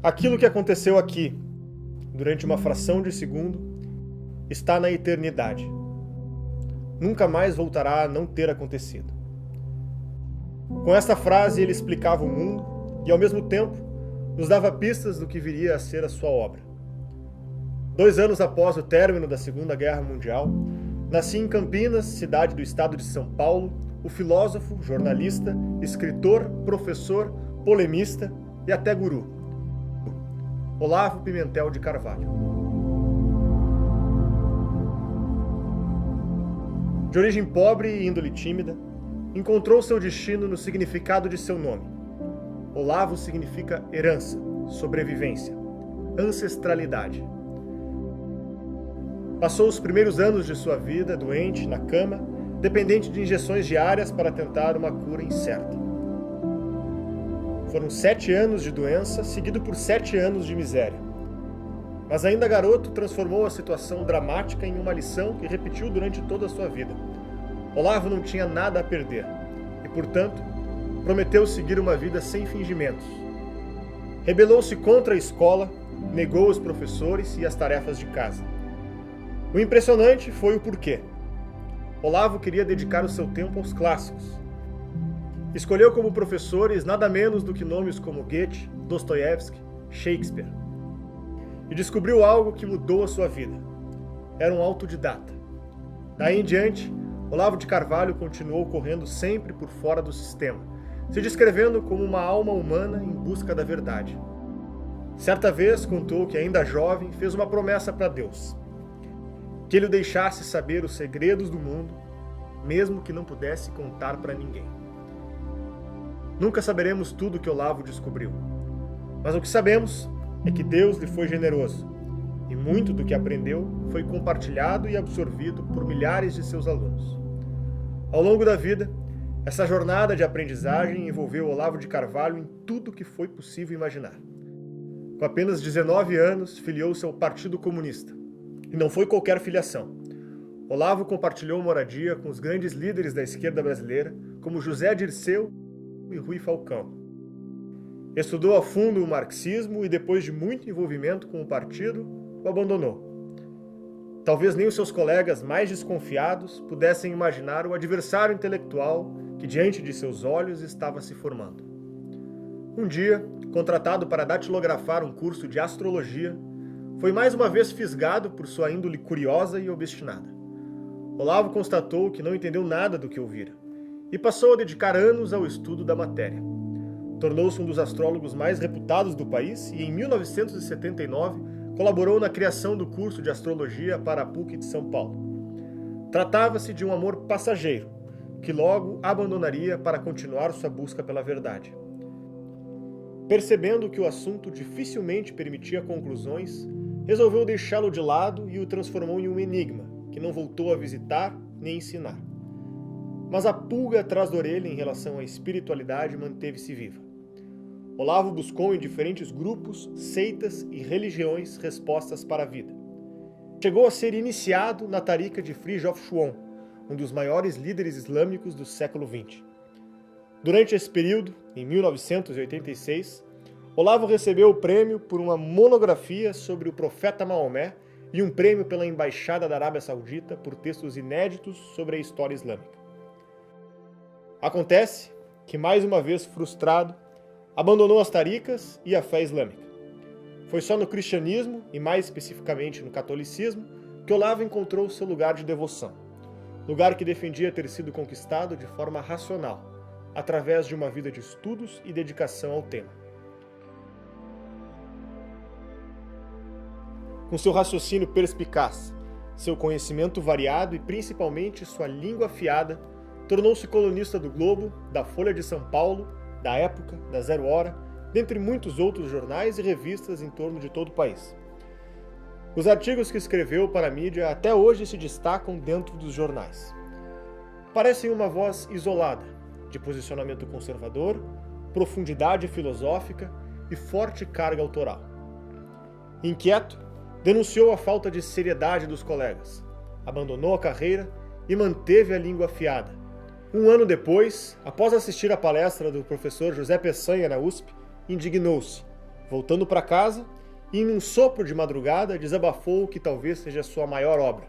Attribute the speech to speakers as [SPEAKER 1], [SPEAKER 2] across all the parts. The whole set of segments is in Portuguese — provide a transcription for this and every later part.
[SPEAKER 1] Aquilo que aconteceu aqui, durante uma fração de segundo, está na eternidade. Nunca mais voltará a não ter acontecido. Com esta frase ele explicava o mundo e, ao mesmo tempo, nos dava pistas do que viria a ser a sua obra. 2 anos após o término da Segunda Guerra Mundial, nascia em Campinas, cidade do estado de São Paulo, o filósofo, jornalista, escritor, professor, polemista e até guru, Olavo Pimentel de Carvalho. De origem pobre e índole tímida, encontrou seu destino no significado de seu nome. Olavo significa herança, sobrevivência, ancestralidade. Passou os primeiros anos de sua vida doente, na cama, dependente de injeções diárias para tentar uma cura incerta. Foram 7 anos de doença, seguido por 7 anos de miséria. Mas ainda garoto, transformou a situação dramática em uma lição que repetiu durante toda a sua vida. Olavo não tinha nada a perder e, portanto, prometeu seguir uma vida sem fingimentos. Rebelou-se contra a escola, negou os professores e as tarefas de casa. O impressionante foi o porquê. Olavo queria dedicar o seu tempo aos clássicos. Escolheu como professores nada menos do que nomes como Goethe, Dostoiévski, Shakespeare. E descobriu algo que mudou a sua vida. Era um autodidata. Daí em diante, Olavo de Carvalho continuou correndo sempre por fora do sistema, se descrevendo como uma alma humana em busca da verdade. Certa vez contou que, ainda jovem, fez uma promessa para Deus: que ele o deixasse saber os segredos do mundo, mesmo que não pudesse contar para ninguém. Nunca saberemos tudo que Olavo descobriu, mas o que sabemos é que Deus lhe foi generoso, e muito do que aprendeu foi compartilhado e absorvido por milhares de seus alunos. Ao longo da vida, essa jornada de aprendizagem envolveu Olavo de Carvalho em tudo que foi possível imaginar. Com apenas 19 anos, filiou-se ao Partido Comunista. E não foi qualquer filiação. Olavo compartilhou moradia com os grandes líderes da esquerda brasileira, como José Dirceu e Rui Falcão. Estudou a fundo o marxismo e, depois de muito envolvimento com o partido, o abandonou. Talvez nem os seus colegas mais desconfiados pudessem imaginar o adversário intelectual que diante de seus olhos estava se formando. Um dia, contratado para datilografar um curso de astrologia, foi mais uma vez fisgado por sua índole curiosa e obstinada. Olavo constatou que não entendeu nada do que ouvira e passou a dedicar anos ao estudo da matéria. Tornou-se um dos astrólogos mais reputados do país e, em 1979, colaborou na criação do curso de astrologia para a PUC de São Paulo. Tratava-se de um amor passageiro, que logo abandonaria para continuar sua busca pela verdade. Percebendo que o assunto dificilmente permitia conclusões, resolveu deixá-lo de lado e o transformou em um enigma, que não voltou a visitar nem ensinar. Mas a pulga atrás da orelha em relação à espiritualidade manteve-se viva. Olavo buscou em diferentes grupos, seitas e religiões respostas para a vida. Chegou a ser iniciado na tarica de Fridtjof Schuon, um dos maiores líderes islâmicos do século XX. Durante esse período, em 1986, Olavo recebeu o prêmio por uma monografia sobre o profeta Maomé e um prêmio pela Embaixada da Arábia Saudita por textos inéditos sobre a história islâmica. Acontece que, mais uma vez frustrado, abandonou as taricas e a fé islâmica. Foi só no cristianismo, e mais especificamente no catolicismo, que Olavo encontrou seu lugar de devoção, lugar que defendia ter sido conquistado de forma racional, através de uma vida de estudos e dedicação ao tema. Com seu raciocínio perspicaz, seu conhecimento variado e principalmente sua língua afiada, tornou-se colunista do Globo, da Folha de São Paulo, da Época, da Zero Hora, dentre muitos outros jornais e revistas em torno de todo o país. Os artigos que escreveu para a mídia até hoje se destacam dentro dos jornais. Parecem uma voz isolada, de posicionamento conservador, profundidade filosófica e forte carga autoral. Inquieto, denunciou a falta de seriedade dos colegas, abandonou a carreira e manteve a língua afiada. Um ano depois, após assistir à palestra do professor José Peçanha na USP, indignou-se. voltando para casa e, em um sopro de madrugada, desabafou o que talvez seja sua maior obra,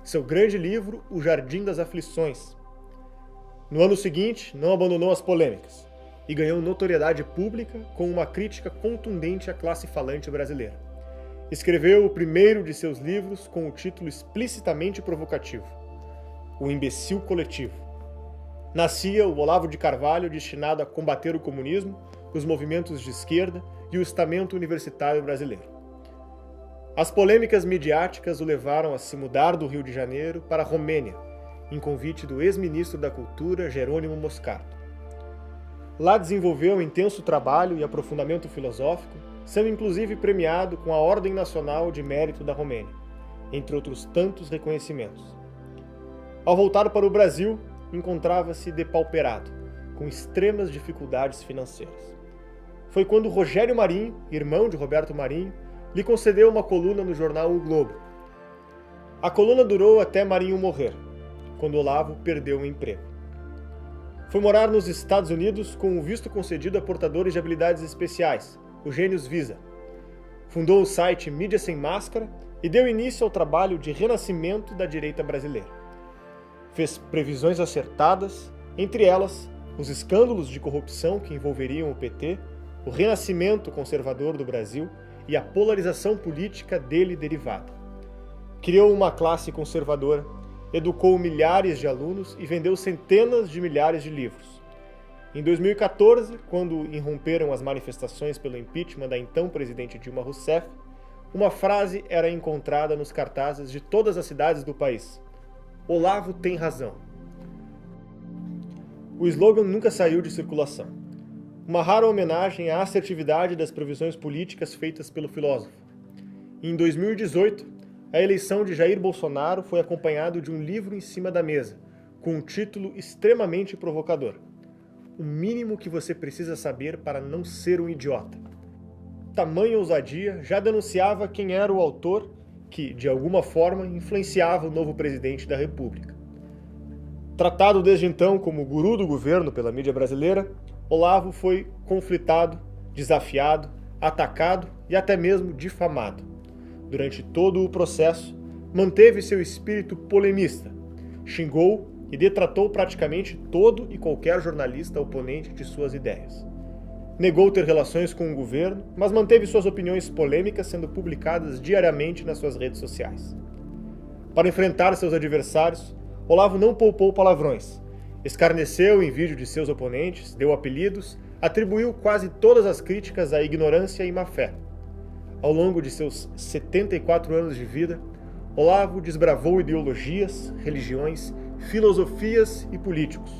[SPEAKER 1] seu grande livro O Jardim das Aflições. No ano seguinte, não abandonou as polêmicas e ganhou notoriedade pública com uma crítica contundente à classe falante brasileira. Escreveu o primeiro de seus livros com o título explicitamente provocativo, O Imbecil Coletivo. Nascia o Olavo de Carvalho destinado a combater o comunismo, os movimentos de esquerda e o estamento universitário brasileiro. As polêmicas midiáticas o levaram a se mudar do Rio de Janeiro para a Romênia, em convite do ex-ministro da Cultura Jerônimo Moscardo. Lá desenvolveu um intenso trabalho e aprofundamento filosófico, sendo inclusive premiado com a Ordem Nacional de Mérito da Romênia, entre outros tantos reconhecimentos. Ao voltar para o Brasil, encontrava-se depauperado, com extremas dificuldades financeiras. Foi quando Rogério Marinho, irmão de Roberto Marinho, lhe concedeu uma coluna no jornal O Globo. A coluna durou até Marinho morrer, quando Olavo perdeu o emprego. Foi morar nos Estados Unidos com o visto concedido a portadores de habilidades especiais, o Gênios Visa. Fundou o site Mídia Sem Máscara e deu início ao trabalho de renascimento da direita brasileira. Fez previsões acertadas, entre elas os escândalos de corrupção que envolveriam o PT, o renascimento conservador do Brasil e a polarização política dele derivada. Criou uma classe conservadora, educou milhares de alunos e vendeu centenas de milhares de livros. Em 2014, quando irromperam as manifestações pelo impeachment da então presidente Dilma Rousseff, uma frase era encontrada nos cartazes de todas as cidades do país: Olavo tem razão. O slogan nunca saiu de circulação. Uma rara homenagem à assertividade das previsões políticas feitas pelo filósofo. Em 2018, a eleição de Jair Bolsonaro foi acompanhada de um livro em cima da mesa, com um título extremamente provocador: O mínimo que você precisa saber para não ser um idiota. Tamanha ousadia já denunciava quem era o autor que, de alguma forma, influenciava o novo presidente da República. Tratado desde então como guru do governo pela mídia brasileira, Olavo foi conflitado, desafiado, atacado e até mesmo difamado. Durante todo o processo, manteve seu espírito polemista, xingou e detratou praticamente todo e qualquer jornalista oponente de suas ideias. Negou ter relações com o governo, mas manteve suas opiniões polêmicas sendo publicadas diariamente nas suas redes sociais. Para enfrentar seus adversários, Olavo não poupou palavrões, escarneceu em vídeo de seus oponentes, deu apelidos, atribuiu quase todas as críticas à ignorância e má-fé. Ao longo de seus 74 anos de vida, Olavo desbravou ideologias, religiões, filosofias e políticos,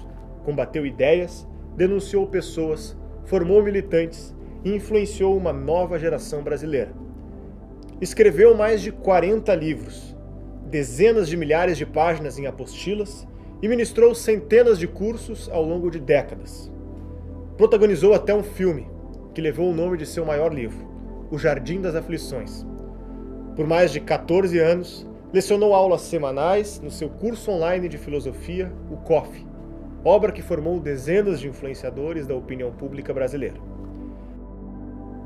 [SPEAKER 1] combateu ideias, denunciou pessoas, formou militantes e influenciou uma nova geração brasileira. Escreveu mais de 40 livros, dezenas de milhares de páginas em apostilas e ministrou centenas de cursos ao longo de décadas. Protagonizou até um filme, que levou o nome de seu maior livro, O Jardim das Aflições. Por mais de 14 anos, lecionou aulas semanais no seu curso online de filosofia, o COF, obra que formou dezenas de influenciadores da opinião pública brasileira.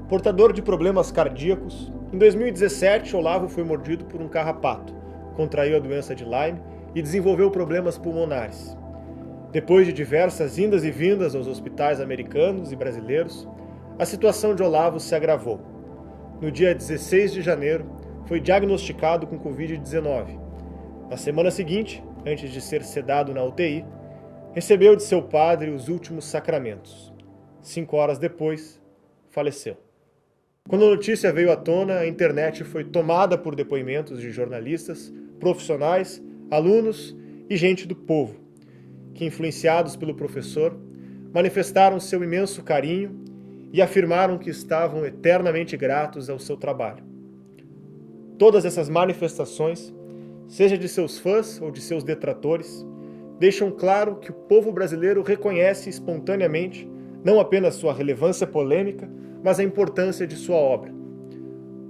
[SPEAKER 1] Portador de problemas cardíacos, em 2017, Olavo foi mordido por um carrapato, contraiu a doença de Lyme e desenvolveu problemas pulmonares. Depois de diversas indas e vindas aos hospitais americanos e brasileiros, a situação de Olavo se agravou. No dia 16 de janeiro, foi diagnosticado com Covid-19. Na semana seguinte, antes de ser sedado na UTI, recebeu de seu padre os últimos sacramentos. 5 horas depois, faleceu. Quando a notícia veio à tona, a internet foi tomada por depoimentos de jornalistas, profissionais, alunos e gente do povo, que, influenciados pelo professor, manifestaram seu imenso carinho e afirmaram que estavam eternamente gratos ao seu trabalho. Todas essas manifestações, seja de seus fãs ou de seus detratores, deixam claro que o povo brasileiro reconhece espontaneamente não apenas sua relevância polêmica, mas a importância de sua obra.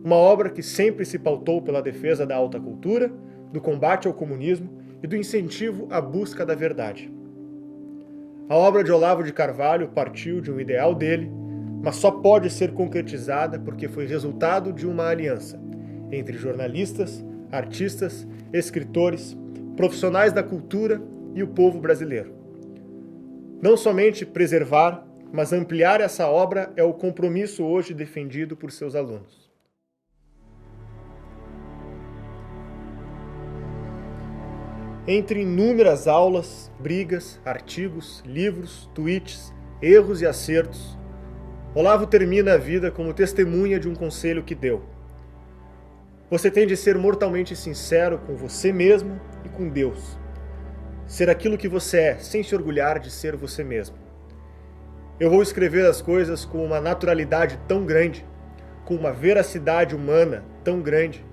[SPEAKER 1] Uma obra que sempre se pautou pela defesa da alta cultura, do combate ao comunismo e do incentivo à busca da verdade. A obra de Olavo de Carvalho partiu de um ideal dele, mas só pode ser concretizada porque foi resultado de uma aliança entre jornalistas, artistas, escritores, profissionais da cultura e o povo brasileiro. Não somente preservar, mas ampliar essa obra é o compromisso hoje defendido por seus alunos. Entre inúmeras aulas, brigas, artigos, livros, tweets, erros e acertos, Olavo termina a vida como testemunha de um conselho que deu. Você tem de ser mortalmente sincero com você mesmo e com Deus. Ser aquilo que você é, sem se orgulhar de ser você mesmo. Eu vou escrever as coisas com uma naturalidade tão grande, com uma veracidade humana tão grande,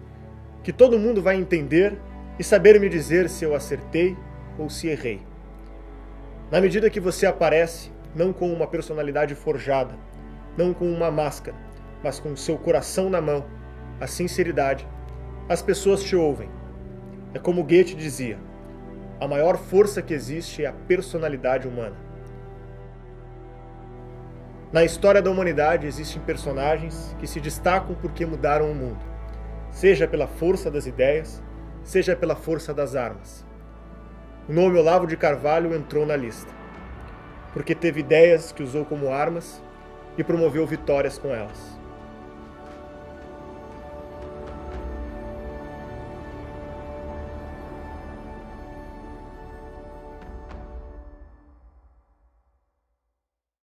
[SPEAKER 1] que todo mundo vai entender e saber me dizer se eu acertei ou se errei. Na medida que você aparece, não com uma personalidade forjada, não com uma máscara, mas com o seu coração na mão, a sinceridade, as pessoas te ouvem. É como Goethe dizia, a maior força que existe é a personalidade humana. Na história da humanidade existem personagens que se destacam porque mudaram o mundo, seja pela força das ideias, seja pela força das armas. O nome Olavo de Carvalho entrou na lista, porque teve ideias que usou como armas e promoveu vitórias com elas.